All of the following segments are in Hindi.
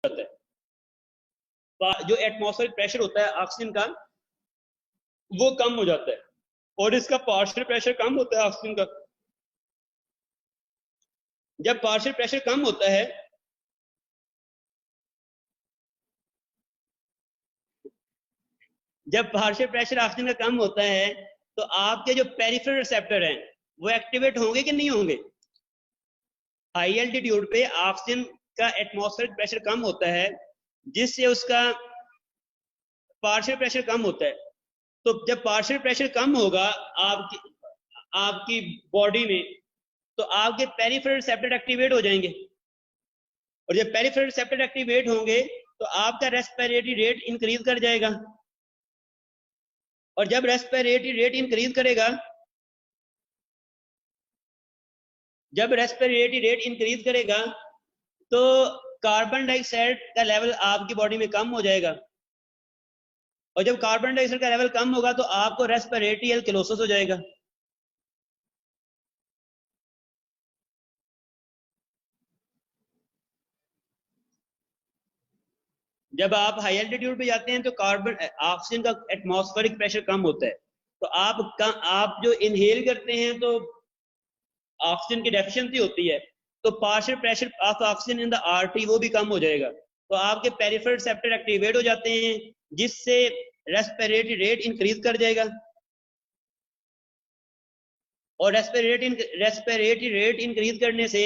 जाता है, जो एटमॉस्फेरिक प्रेशर होता है ऑक्सीजन का वो कम हो जाता है, और इसका पार्शियल प्रेशर कम होता है ऑक्सीजन का। जब पार्शियल प्रेशर कम होता है जब पार्शियल प्रेशर ऑक्सीजन का कम होता है तो आपके जो पेरिफेरल रिसेप्टर हैं वो एक्टिवेट होंगे कि नहीं होंगे? हाई एल्टीट्यूड पे ऑक्सीजन का एटमॉस्फेरिक प्रेशर कम होता है जिससे उसका पार्शियल प्रेशर कम होता है। तो जब पार्शियल प्रेशर कम होगा आपकी बॉडी में, तो आपके पेरिफेरल रिसेप्टर एक्टिवेट हो जाएंगे, और जब पेरिफेरल रिसेप्टर एक्टिवेट होंगे तो आपका रेस्पिरेटरी रेट इंक्रीज कर जाएगा, और जब रेस्पिरेटरी रेट इंक्रीज करेगा तो कार्बन डाइऑक्साइड का लेवल आपकी बॉडी में कम हो जाएगा, और जब कार्बन डाइऑक्साइड का लेवल कम होगा तो आपको रेस्पिरेटरी एल्कलोसिस हो जाएगा। जब आप हाई एल्टीट्यूड पे जाते हैं तो कार्बन ऑक्सीजन का एटमॉस्फेरिक प्रेशर कम होता है, तो आप जो इनहेल करते हैं तो ऑक्सीजन की डेफिशिएंसी होती है, तो partial pressure of oxygen in the artery वो भी कम हो जाएगा, तो आपके पेरिफेरल रिसेप्टर एक्टिवेट हो जाते हैं जिससे रेस्पिरेटरी रेट इंक्रीज कर जाएगा, और रेस्पिरेटरी रेट इंक्रीज करने से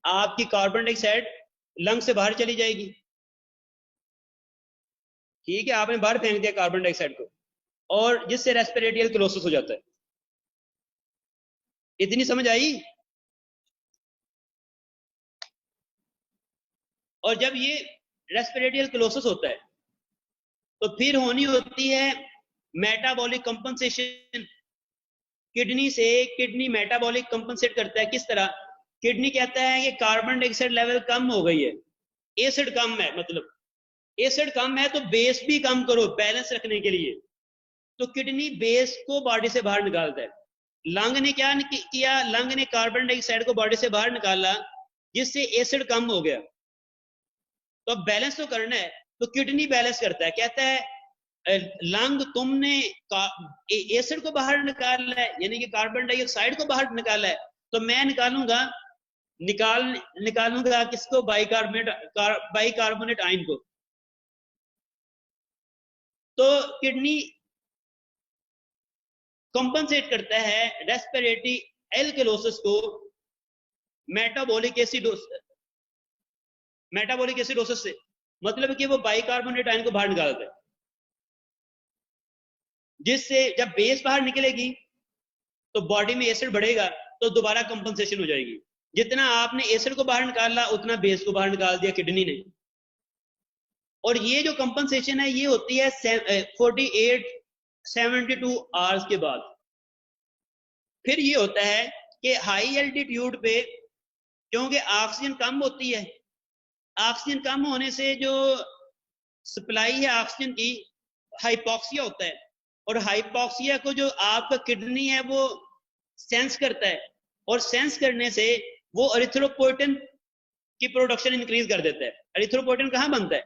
आपकी कार्बन डाइऑक्साइड लंग से बाहर चली जाएगी। ठीक है, आपने बाहर फेंक दिया कार्बन डाइऑक्साइड को, और जिससे रेस्पिरेटरी एल्कलोसिस हो जाता है। इतनी समझ आई? और जब ये रेस्पिरेटरी एल्कलोसिस होता है तो फिर होनी होती है metabolic compensation. Kidney metabolic compensate करता है। किस तरह? किडनी कहता है कि कार्बन डाइऑक्साइड लेवल कम हो गई है, एसिड कम है, मतलब एसिड कम है तो बेस भी कम करो बैलेंस रखने के लिए, तो किडनी बेस को बॉडी से बाहर निकालता है। लंग ने क्या किया? लंग ने कार्बन डाइऑक्साइड को बॉडी से बाहर निकाला जिससे एसिड कम हो गया। तो अब बैलेंस तो करना है, तो किडनी बैलेंस करता है, कहता है लंग तुमने एसिड को बाहर निकाला है, यानी कि कार्बन डाइऑक्साइड को बाहर निकाला है, तो मैं निकालूंगा किसको? बाइकार्बोनेट आयन को। तो किडनी कंपनसेट करता है रेस्पिरेटरी एल्कलोसिस को मेटाबॉलिक एसिडोसिस से, मतलब कि वो बाइकार्बोनेट आयन को बाहर निकालता है, जिससे जब बेस बाहर निकलेगी तो बॉडी में एसिड बढ़ेगा, तो दोबारा कंपनसेशन हो जाएगी। जितना आपने एसिड को बाहर निकाला उतना बेस को बाहर निकाल दिया किडनी ने। और ये जो कंपनसेशन है ये होती है 72 आवर्स के बाद। फिर ये होता है कि हाई एल्टीट्यूड पे क्योंकि ऑक्सीजन कम होती है, ऑक्सीजन कम होने से जो सप्लाई है ऑक्सीजन की, हाइपोक्सिया होता है, और हाइपोक्सिया को जो आपका किडनी है वो सेंस करता है, और सेंस करने से वो एरिथ्रोपोइटिन की प्रोडक्शन इंक्रीज कर देता है। एरिथ्रोपोइटिन कहाँ बनता है?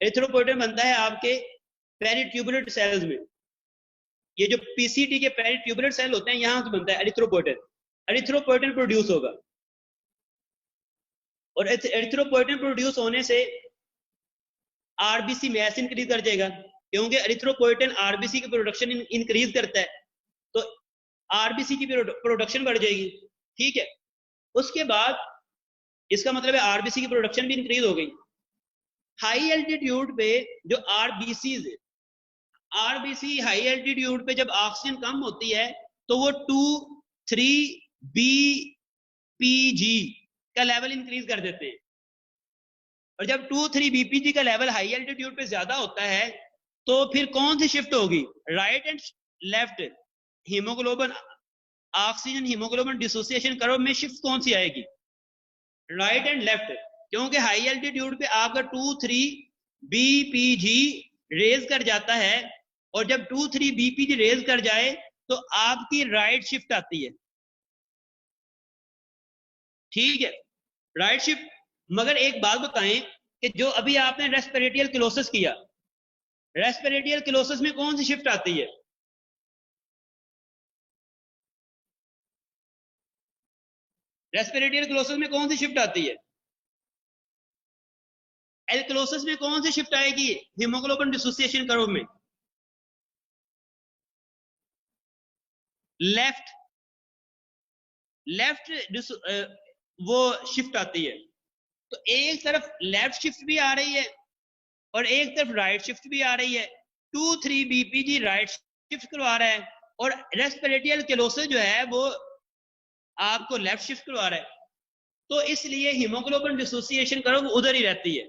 एरिथ्रोपोइटिन बनता है आपके पेरिट्यूबुलर सेल्स में। ये जो पीसीटी के पेरिट्यूबुलर सेल होते हैं यहां से बनता है एरिथ्रोपोइटिन प्रोड्यूस होगा, और एरिथ्रोपोइटिन प्रोड्यूस होने से आरबीसी मैस इंक्रीज कर जाएगा, क्योंकि एरिथ्रोपोइटिन आरबीसी की प्रोडक्शन इंक्रीज करता है, तो आरबीसी की प्रोडक्शन बढ़ जाएगी। ठीक है, उसके बाद इसका मतलब है आरबीसी की प्रोडक्शन भी इंक्रीज हो गई। हाई एल्टीट्यूड पे जो आरबीसी हाई एल्टीट्यूड पे जब ऑक्सीजन कम होती है तो वो 2,3 बीपीजी का लेवल इंक्रीज कर देते हैं, और जब 2,3 बीपीजी का लेवल हाई एल्टीट्यूड पे ज्यादा होता है तो फिर कौन सी शिफ्ट होगी? Right and left haemoglobin, oxygen haemoglobin dissociation curve में शिफ्ट कौन सी आएगी? राइट एंड लेफ्ट, क्योंकि हाई एल्टीट्यूड पे आपका 2,3 बीपीजी रेज कर जाता है, और जब 2,3 बीपीजी रेज कर जाए तो आपकी राइट शिफ्ट आती है। ठीक है, राइट शिफ्ट। मगर एक बात बताएं कि जो अभी आपने रेस्पिरेटियल क्लोसिस किया, रेस्पिरेटियल क्लोसिस में कौन सी शिफ्ट आती है? रेस्पिरेटियल क्लोसिस में कौन सी शिफ्ट आती है? एल्कलोसिस में कौन सी शिफ्ट आएगी हीमोग्लोबिन डिसोसिएशन कर्व में? लेफ्ट वो शिफ्ट आती है। तो एक तरफ लेफ्ट शिफ्ट भी आ रही है और एक तरफ राइट शिफ्ट भी आ रही है। 2,3 बीपीजी राइट शिफ्ट करवा रहा है और रेस्पिरेटियल क्लोसिस जो है वो आपको लेफ्ट शिफ्ट करवा रहा है। तो इसलिए हीमोग्लोबिन डिसोसिएशन कर्व उधर ही रहती है।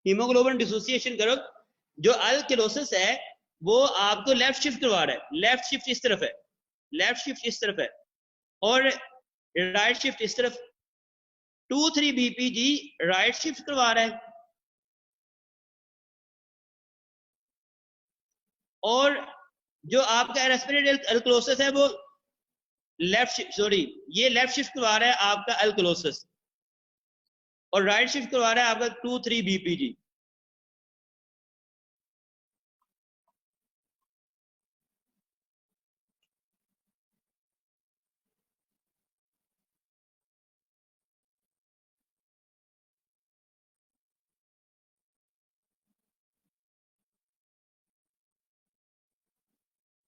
हीमोग्लोबिन डिसोसिएशन कर्व जो अल्कलोसिस है वो आपको लेफ्ट शिफ्ट करवा रहा है। लेफ्ट शिफ्ट इस तरफ है, लेफ्ट शिफ्ट इस तरफ है और राइट शिफ्ट इस तरफ। 2,3 बीपीजी राइट शिफ्ट करवा रहा है और जो आपका रेस्पिरेटरी अल्कलोसिस है वो लेफ्ट शिफ्ट, सॉरी ये लेफ्ट शिफ्ट करवा रहा है आपका अल्कलोसिस और राइट शिफ्ट करवा रहा है आपका 2,3 बीपीजी।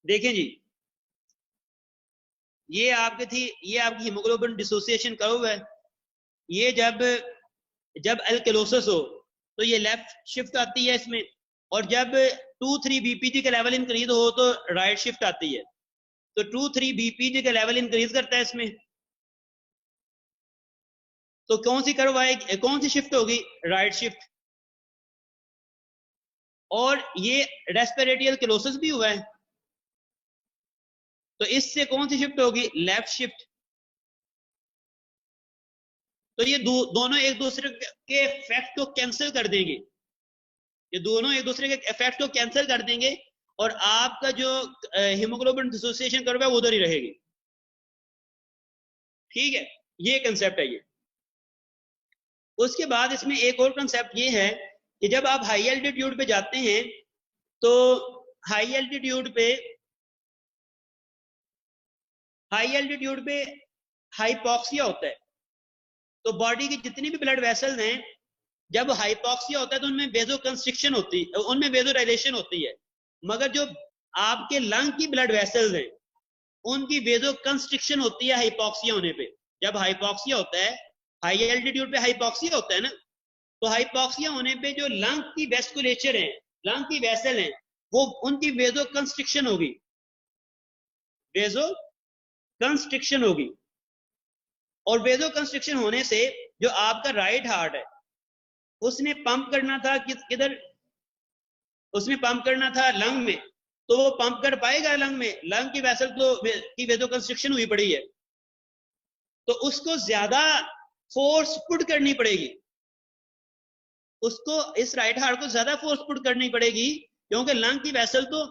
देखें जी, ये आपकी थी, ये आपकी हीमोग्लोबिन डिसोसिएशन कर्व है। ये जब अल्कलोसिस हो तो ये लेफ्ट शिफ्ट आती है इसमें, और जब 2,3 बीपीजी का लेवल इंक्रीज हो तो राइट शिफ्ट आती है। तो 2,3 बीपीजी का लेवल इंक्रीज करता है इसमें, तो कौन सी कर्व आएगी, कौन सी शिफ्ट होगी? Right shift. और ये रेस्पिरेटियल क्लोसिस भी हुआ है तो इससे कौन सी शिफ्ट होगी? Left shift. तो ये दोनों एक दूसरे के इफेक्ट को कैंसिल कर देंगे, ये दोनों एक दूसरे के इफेक्ट को कैंसिल कर देंगे और आपका जो हीमोग्लोबिन डिसोसिएशन कर्व है वो उधर ही रहेगी। ठीक है, ये कंसेप्ट है ये। उसके बाद इसमें एक और कंसेप्ट ये है कि जब आप हाई एल्टीट्यूड पे जाते हैं तो हाई एल्टीट्यूड पे हाइपोक्सिया होता है। तो बॉडी की जितनी भी ब्लड वेसल्स हैं, जब हाइपोक्सिया होता है तो उनमें वेजो कंस्ट्रिक्शन होती है, उनमें वेजो डायलेशन होती है। मगर जो आपके लंग की ब्लड वेसल्स हैं उनकी वेजो कंस्ट्रिक्शन होती है हाइपोक्सिया होने पे। जब हाइपोक्सिया होता है, हाई एल्टीट्यूड पे हाइपोक्सिया होता है ना, तो हाइपोक्सिया होने पे जो लंग की वेस्कुलेचर है, लंग की वेसल है, वो उनकी वेजो कंस्ट्रिक्शन होगी, वेजो कंस्ट्रिक्शन होगी। और वेजो कंस्ट्रिक्शन होने से जो आपका राइट हार्ट है उसने पंप करना था किधर? उसने पंप करना था लंग में, तो वो पंप कर पाएगा लंग में? लंग की वेसल की वेजो कंस्ट्रिक्शन हुई पड़ी है, तो उसको ज्यादा फोर्स पुट करनी पड़ेगी, उसको इस राइट हार्ट को ज्यादा फोर्स पुट करनी पड़ेगी क्योंकि लंग की वेसल तो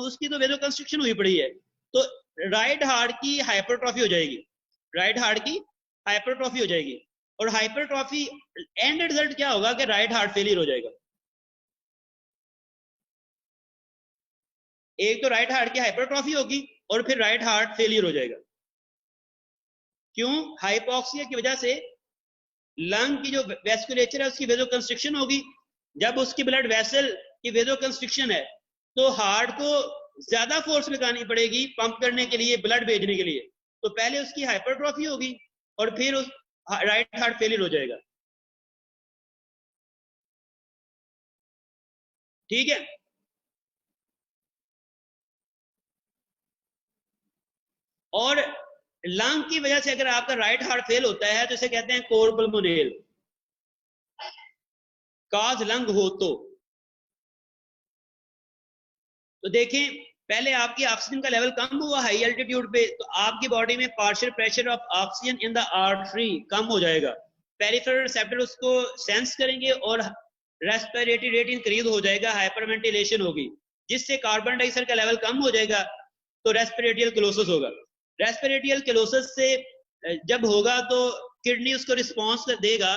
उसकी तो वेजो कंस्ट्रिक्शन हुई पड़ी है। तो राइट हार्ट की हाइपरट्रॉफी हो जाएगी, राइट हार्ट की हाइपरट्रॉफी हो जाएगी। और हाइपरट्रॉफी एंड रिजल्ट क्या होगा कि राइट हार्ट फेलियर हो जाएगा। एक तो राइट हार्ट की हाइपरट्रॉफी होगी और फिर राइट हार्ट फेलियर हो जाएगा। क्यों? हाइपोक्सिया की वजह से लंग की जो वेस्कुलेचर है उसकी वेजो कंस्ट्रिक्शन होगी। जब उसकी ब्लड वेसल की वेजो कंस्ट्रिक्शन है तो हार्ट को ज्यादा फोर्स लगानी पड़ेगी पंप करने के लिए, ब्लड भेजने के लिए। तो पहले उसकी हाइपरट्रॉफी होगी और फिर उस राइट हार्ट फेलियर हो जाएगा। ठीक है, और लंग की वजह से अगर आपका राइट हार्ट फेल होता है तो इसे कहते हैं कोर पल्मोनेल, काज लंग हो तो देखें पहले आपकी ऑक्सीजन का लेवल कम हुआ हाई एल्टीट्यूड पे, तो आपकी बॉडी में partial pressure of oxygen in the artery कम हो जाएगा, पेरिफेरल रिसेप्टर उसको सेंस करेंगे और रेस्पिरेटरी रेट इंक्रीज हो जाएगा, हाइपरवेंटिलेशन होगी, जिससे कार्बन डाइऑक्साइड का लेवल कम हो जाएगा, तो रेस्पिरेटियल क्लोसिस होगा। रेस्पिरेटियल क्लोसिस से जब होगा तो किडनी उसको रिस्पॉन्स कर देगा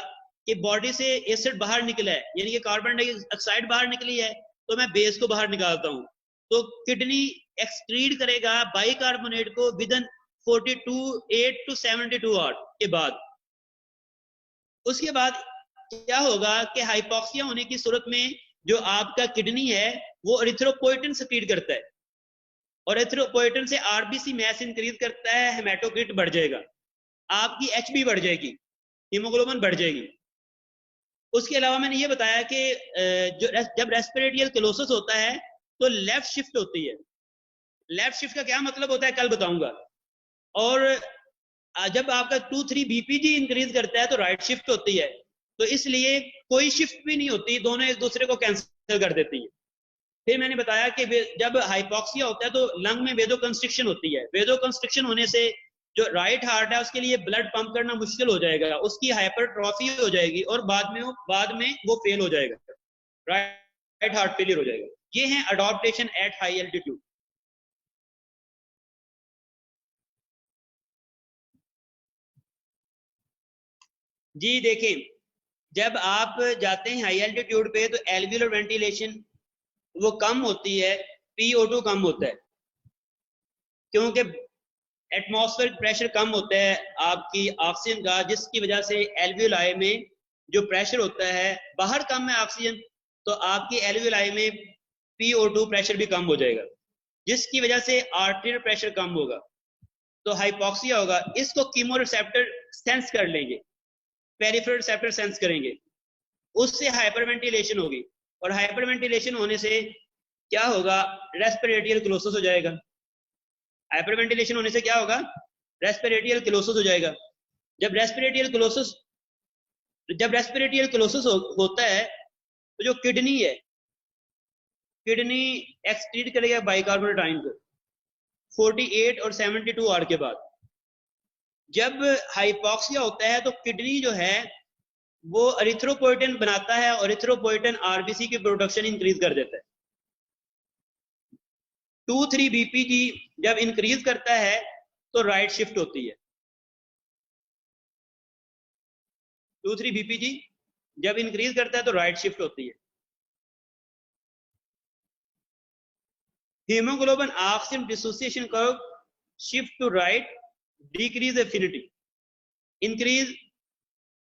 कि बॉडी से एसिड बाहर निकला है, यानी कि कार्बन डाइऑक्साइड बाहर निकली है, तो मैं बेस को बाहर निकालता हूं। तो किडनी एक्सक्रीट करेगा बाइकार्बोनेट को विदिन 8 to 72 आवर के बाद। उसके बाद क्या होगा कि हाइपोक्सिया होने की सूरत में जो आपका किडनी है वो एरिथ्रोपोइटिन सेक्रीट करता है, और एरिथ्रोपोइटिन से आरबीसी मैस इंक्रीज करता है, हेमाटोक्रिट बढ़ जाएगा, आपकी एचबी बढ़ जाएगी, हीमोग्लोबिन बढ़ जाएगी। उसके अलावा मैंने ये बताया कि जब रेस्पिरेटरी क्लोसिस होता है तो लेफ्ट शिफ्ट होती है। लेफ्ट शिफ्ट का क्या मतलब होता है कल बताऊंगा। और जब आपका 2-3 बीपीजी इंक्रीज करता है तो राइट शिफ्ट होती है। तो इसलिए कोई शिफ्ट भी नहीं होती, दोनों एक दूसरे को कैंसिल कर देती है। फिर मैंने बताया कि जब हाइपोक्सिया होता है तो लंग में वेदो कंस्ट्रिक्शन होती है। वेदो कंस्ट्रिक्शन होने से जो राइट हार्ट है उसके लिए ब्लड पंप करना मुश्किल हो जाएगा, उसकी हाइपरट्रॉफी हो जाएगी और बाद में वो फेल हो जाएगा, राइट हार्ट फेलियर हो जाएगा। ये है अडॉप्टेशन एट हाई एल्टीट्यूड। जी देखें, जब आप जाते हैं हाई एल्टीट्यूड पे तो एल्वियोलर वेंटिलेशन वो कम होती है, PO2 कम होता है, क्योंकि एटमॉस्फेरिक प्रेशर कम होता है आपकी ऑक्सीजन का, जिसकी वजह से एल्वियोलाई में जो प्रेशर होता है, बाहर कम है ऑक्सीजन तो आपकी एल्वियोलाई में PO2 प्रेशर भी कम हो जाएगा, जिसकी वजह से आर्टेरियल प्रेशर कम होगा, तो हाइपोक्सिया होगा। इसको कीमोरिसेप्टर सेंस कर लेंगे, पेरिफेरल रिसेप्टर सेंस करेंगे, उससे हाइपरवेंटिलेशन होगी, और हाइपरवेंटिलेशन होने से क्या होगा, रेस्पिरेटरी क्लोसिस हो जाएगा। हाइपरवेंटिलेशन होने से क्या होगा, रेस्पिरेटरी क्लोसिस हो जाएगा। जब रेस्पिरेटरी क्लोसिस होता है तो जो किडनी है, किडनी एक्सक्रीट करेगा बाइकार्बोनेट आयन को 48 और 72 आवर के बाद। जब हाइपोक्सिया होता है तो किडनी जो है वो एरिथ्रोपोइटिन बनाता है, और एरिथ्रोपोइटिन आरबीसी की प्रोडक्शन इंक्रीज कर देता है। 2-3 बीपीजी जब इंक्रीज करता है तो राइट शिफ्ट होती है। 2-3 बीपीजी जब इंक्रीज करता है तो राइट शिफ्ट होती है। Haemoglobin oxygen dissociation curve shift to right, decrease affinity, increase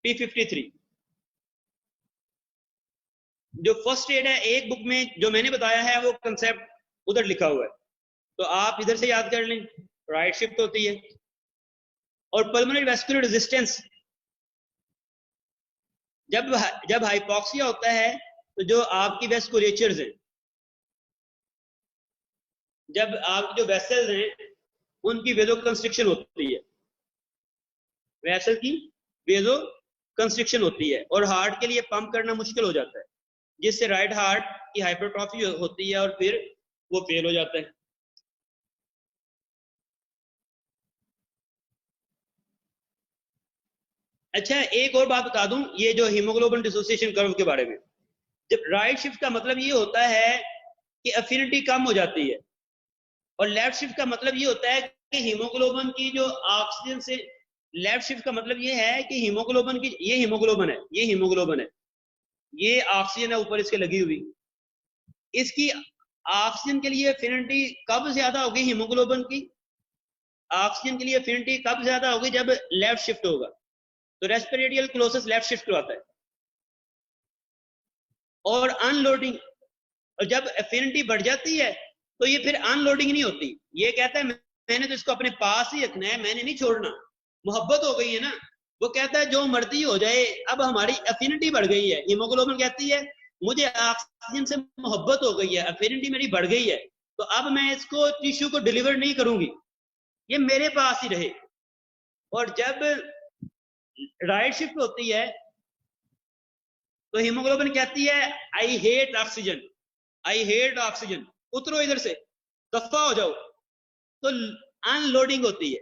P53। जो फर्स्ट एड है एक बुक में जो मैंने बताया है वो कंसेप्ट उधर लिखा हुआ है, तो आप इधर से याद कर लें, राइट शिफ्ट होती है। और पल्मोनरी वेस्कुलर रेजिस्टेंस, जब हाइपोक्सिया होता है तो जो आपकी वेस्कुलेचर्स हैं, जब आपकी जो वेसल्स हैं उनकी वेजो कंस्ट्रिक्शन होती है, वेसल की वेजो कंस्ट्रिक्शन होती है, और हार्ट के लिए पंप करना मुश्किल हो जाता है, जिससे राइट हार्ट की हाइपरट्रॉफी होती है और फिर वो फेल हो जाता है। अच्छा, एक और बात बता दूं, ये जो हीमोग्लोबिन डिसोसिएशन कर्व के बारे में, जब राइट शिफ्ट का मतलब ये होता है कि एफिनिटी कम हो जाती है, और लेफ्ट शिफ्ट का मतलब ये होता है कि हीमोग्लोबिन की जो ऑक्सीजन से, लेफ्ट शिफ्ट का मतलब ये है कि हीमोग्लोबिन की, ये हीमोग्लोबिन है, ये हीमोग्लोबिन है, ये ऑक्सीजन है ऊपर इसके लगी हुई, इसकी ऑक्सीजन के लिए एफिनिटी कब ज्यादा होगी, हीमोग्लोबिन की ऑक्सीजन के लिए एफिनिटी कब ज्यादा होगी, जब लेफ्ट शिफ्ट होगा। तो रेस्पिरेटरी क्लोसिस लेफ्ट शिफ्ट करवाता है। और अनलोडिंग, और जब एफिनिटी बढ़ जाती है तो ये फिर अनलोडिंग नहीं होती, ये कहता है मैंने तो इसको अपने पास ही रखना है, मैंने नहीं छोड़ना, मोहब्बत हो गई है ना। वो कहता है जो मर्जी हो जाए, अब हमारी एफिनिटी बढ़ गई है। हीमोग्लोबिन कहती है मुझे ऑक्सीजन से मोहब्बत हो गई है, एफिनिटी मेरी बढ़ गई है, तो अब मैं इसको टिश्यू को डिलीवर नहीं करूंगी, ये मेरे पास ही रहे। और जब राइट शिफ्ट होती है तो हीमोग्लोबिन कहती है I hate oxygen, I hate oxygen, उतरो इधर से, दफा हो जाओ, तो अनलोडिंग होती है,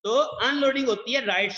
तो अनलोडिंग होती है राइट